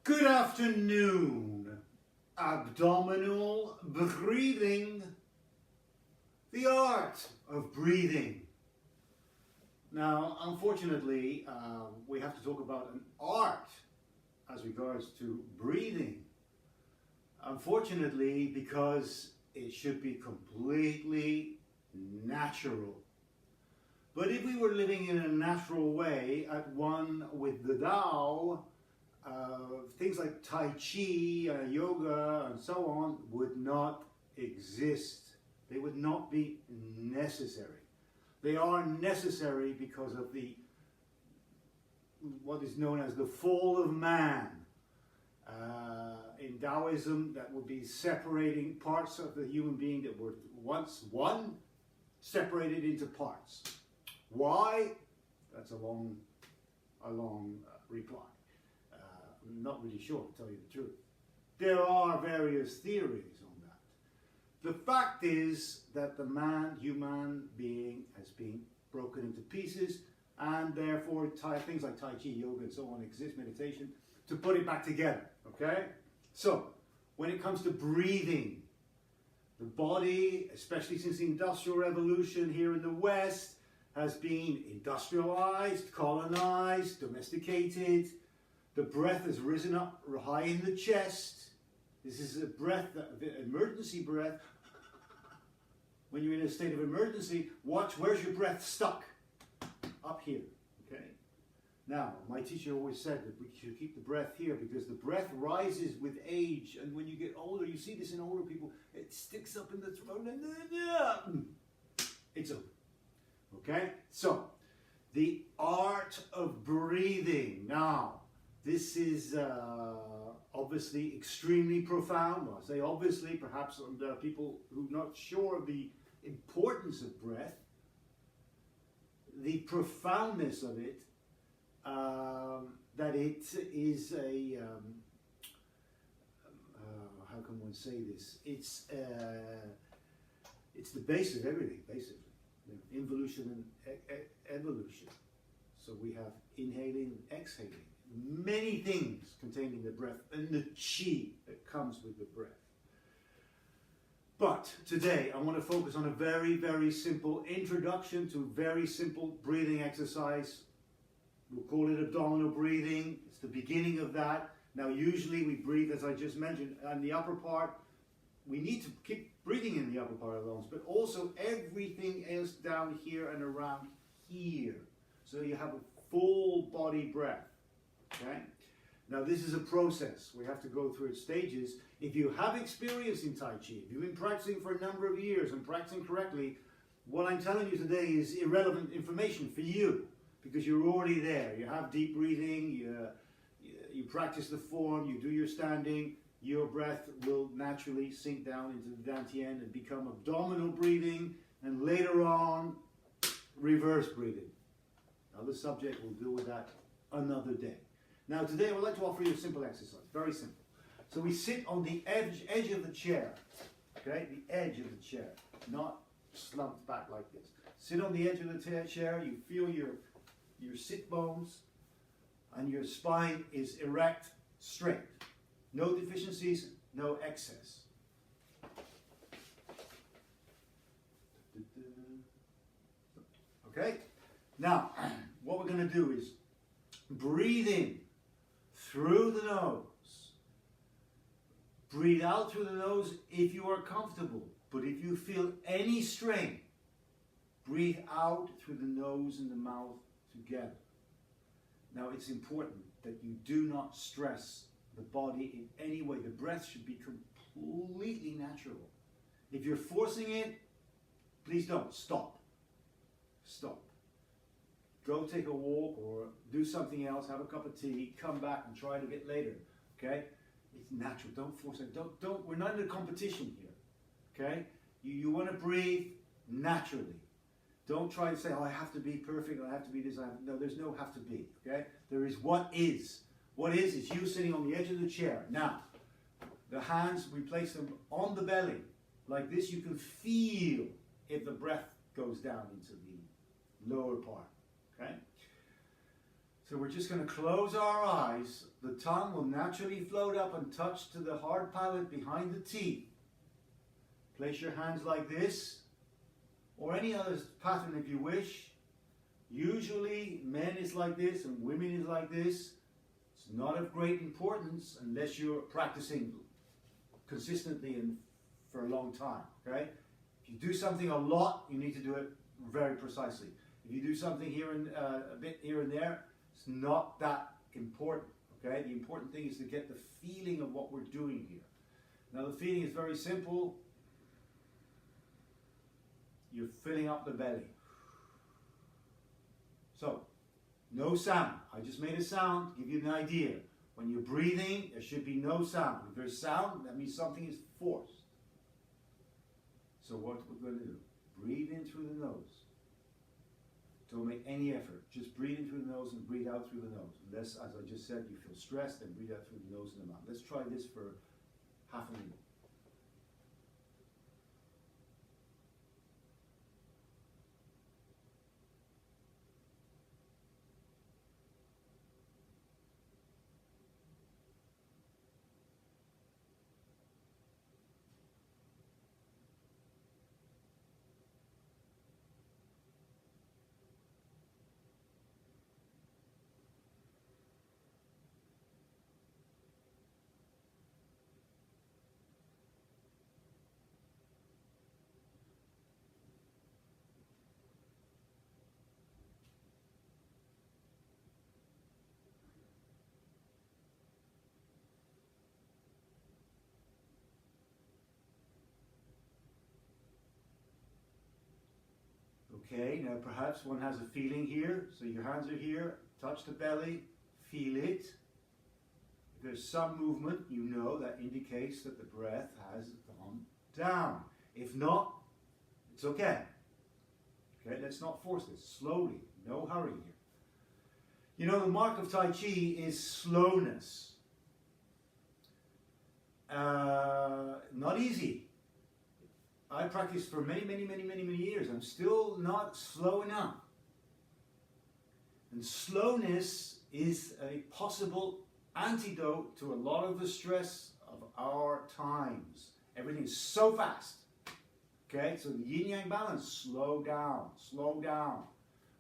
Good afternoon. Abdominal breathing. The art of breathing. Now, unfortunately, we have to talk about an art as regards to breathing. Unfortunately, because it should be completely natural. But if we were living in a natural way, at one with the Tao, things like Tai-chi, yoga, and so on would not exist. They would not be necessary. They are necessary because of what is known as the fall of man. In Taoism, that would be separating parts of the human being that were once one, separated into parts. Why? That's a long reply. I'm not really sure, to tell you the truth. There are various theories on that. The fact is that the human being has been broken into pieces, and therefore things like Tai Chi, yoga, and so on exist, meditation, to put it back together, okay? So, when it comes to breathing, the body, especially since the Industrial Revolution here in the West, has been industrialized, colonized, domesticated. The breath has risen up high in the chest. This is a breath, emergency breath. When you're in a state of emergency, watch where's your breath stuck? Up here, okay? Now, my teacher always said that we should keep the breath here because the breath rises with age, and when you get older, you see this in older people, it sticks up in the throat, and it's over. Okay? So, the art of breathing. Now, this is obviously extremely profound. Well, I say obviously, perhaps there are people who are not sure of the importance of breath, the profoundness of it, that it is a, how can one say this? It's the base of everything, basically. Involution and evolution. So we have inhaling and exhaling. Many things contained in the breath and the chi that comes with the breath. But today I want to focus on a very, very simple introduction to very simple breathing exercise. We'll call it abdominal breathing. It's the beginning of that. Now usually we breathe, as I just mentioned, on the upper part. We need to keep breathing in the upper part of the lungs, but also everything else down here and around here. So you have a full body breath. Okay? Now this is a process. We have to go through its stages. If you have experience in Tai Chi, if you've been practicing for a number of years and practicing correctly, what I'm telling you today is irrelevant information for you because you're already there. You have deep breathing, you practice the form, you do your standing, your breath will naturally sink down into the dantian and become abdominal breathing, and later on, reverse breathing. Now the subject will deal with that another day. Now today I would like to offer you a simple exercise, very simple. So we sit on the edge of the chair, okay, the edge of the chair, not slumped back like this. Sit on the edge of the chair, you feel your sit bones, and your spine is erect, straight. No deficiencies, no excess. Okay? Now, what we're going to do is breathe in through the nose. Breathe out through the nose if you are comfortable. But if you feel any strain, breathe out through the nose and the mouth together. Now, it's important that you do not stress the body in any way. The breath should be completely natural. If you're forcing it, please don't. Stop. Stop. Go take a walk or do something else, have a cup of tea, come back and try it a bit later. Okay? It's natural. Don't force it. Don't we're not in a competition here. Okay? You want to breathe naturally. Don't try to say, oh, I have to be perfect, I have to be this, no, there's no have to be. Okay? There is what is. What is you sitting on the edge of the chair. Now, the hands, we place them on the belly. Like this, you can feel if the breath goes down into the lower part. Okay? So we're just going to close our eyes. The tongue will naturally float up and touch to the hard palate behind the teeth. Place your hands like this, or any other pattern if you wish. Usually men is like this and women is like this. It's not of great importance unless you're practicing consistently and for a long time. Okay? If you do something a lot, you need to do it very precisely. If you do something here and a bit here and there, it's not that important. Okay? The important thing is to get the feeling of what we're doing here. Now the feeling is very simple. You're filling up the belly. So, no sound. I just made a sound to give you an idea. When you're breathing, there should be no sound. If there's sound, that means something is forced. So what we're going to do, breathe in through the nose. Don't make any effort. Just breathe in through the nose and breathe out through the nose. Unless, as I just said, you feel stressed, then breathe out through the nose and the mouth. Let's try this for half a minute. Okay, now perhaps one has a feeling here, so your hands are here, touch the belly, feel it. If there's some movement, you know that indicates that the breath has gone down. If not, it's okay. Okay, let's not force this. Slowly, no hurry here. You know, the mark of Tai Chi is slowness. Not easy. I practiced for many years. I'm still not slow enough. And slowness is a possible antidote to a lot of the stress of our times. Everything's so fast. Okay, so the yin-yang balance, slow down, slow down.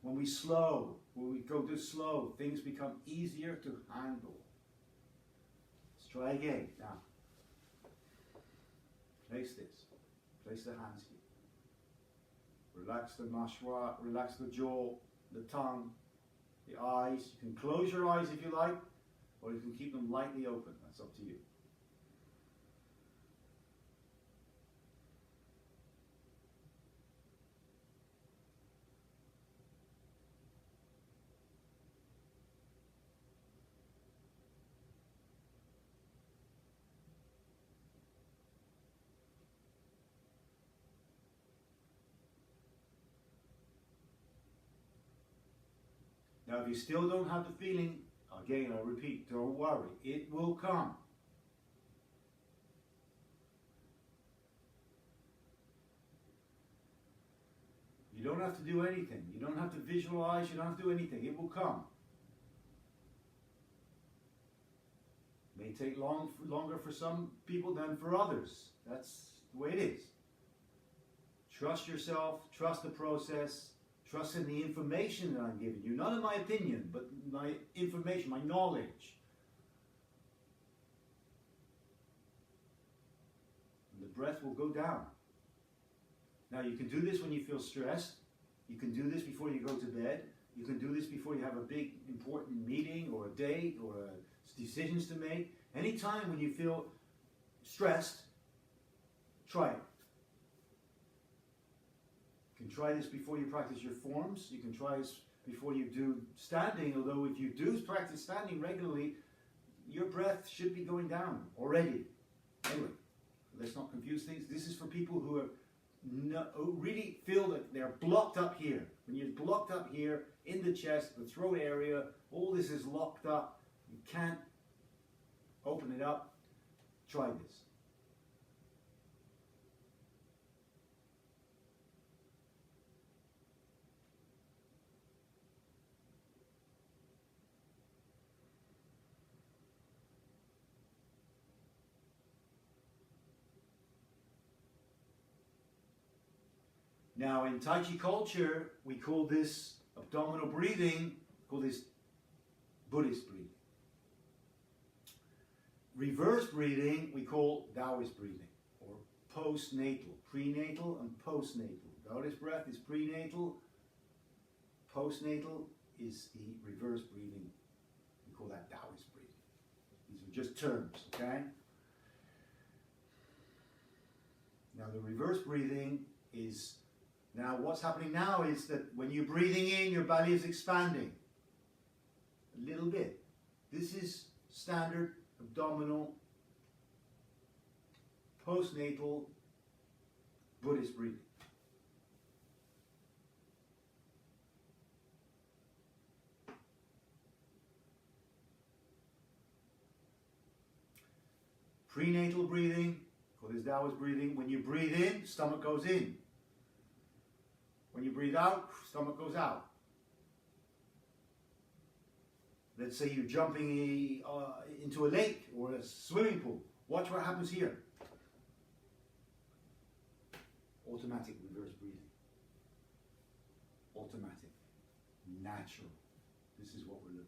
When we go to slow, things become easier to handle. Let's try again. Now, place this. Place the hands here. Relax the mâchoire, relax the jaw, the tongue, the eyes. You can close your eyes if you like, or you can keep them lightly open. That's up to you. Now, if you still don't have the feeling, again, I repeat, don't worry. It will come. You don't have to do anything. You don't have to visualize. You don't have to do anything. It will come. It may take longer for some people than for others. That's the way it is. Trust yourself. Trust the process. Trust in the information that I'm giving you, not in my opinion, but my information, my knowledge. And the breath will go down. Now you can do this when you feel stressed. You can do this before you go to bed. You can do this before you have a big important meeting or a date or decisions to make. Anytime when you feel stressed, try it. You can try this before you practice your forms. You can try this before you do standing, although if you do practice standing regularly, your breath should be going down already. Anyway, let's not confuse things. This is for people who who really feel that they're blocked up here. When you're blocked up here in the chest, the throat area, all this is locked up. You can't open it up. Try this. Now in Tai Chi culture, we call this abdominal breathing, call this Buddhist breathing. Reverse breathing, we call Taoist breathing, or postnatal, prenatal and postnatal. Taoist breath is prenatal, postnatal is the reverse breathing. We call that Taoist breathing. These are just terms, okay? Now the reverse breathing is, now what's happening now is that when you're breathing in, your belly is expanding a little bit. This is standard abdominal, postnatal, Buddhist breathing. Prenatal breathing, called this Taoist breathing. When you breathe in, stomach goes in. When you breathe out, stomach goes out. Let's say you're jumping into a lake or a swimming pool. Watch what happens here. Automatic reverse breathing. Automatic. Natural. This is what we're looking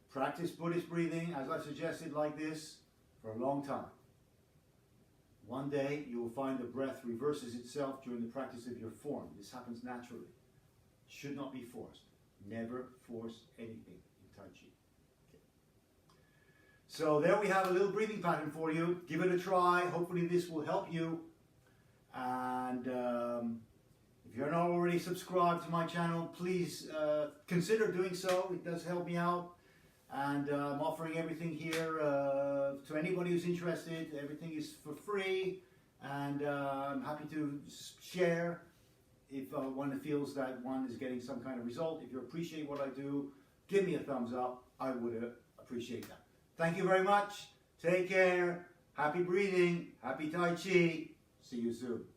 for. Practice Buddhist breathing, as I suggested, like this for a long time. One day you will find the breath reverses itself during the practice of your form. This happens naturally. Should not be forced. Never force anything in Tai Chi. Okay. So there we have a little breathing pattern for you. Give it a try. Hopefully this will help you. And if you're not already subscribed to my channel, please consider doing so. It does help me out. And I'm offering everything here to anybody who's interested. Everything is for free, and I'm happy to share if one feels that one is getting some kind of result. If you appreciate what I do, give me a thumbs up. I would appreciate that. Thank you very much. Take care. Happy breathing. Happy Tai Chi. See you soon.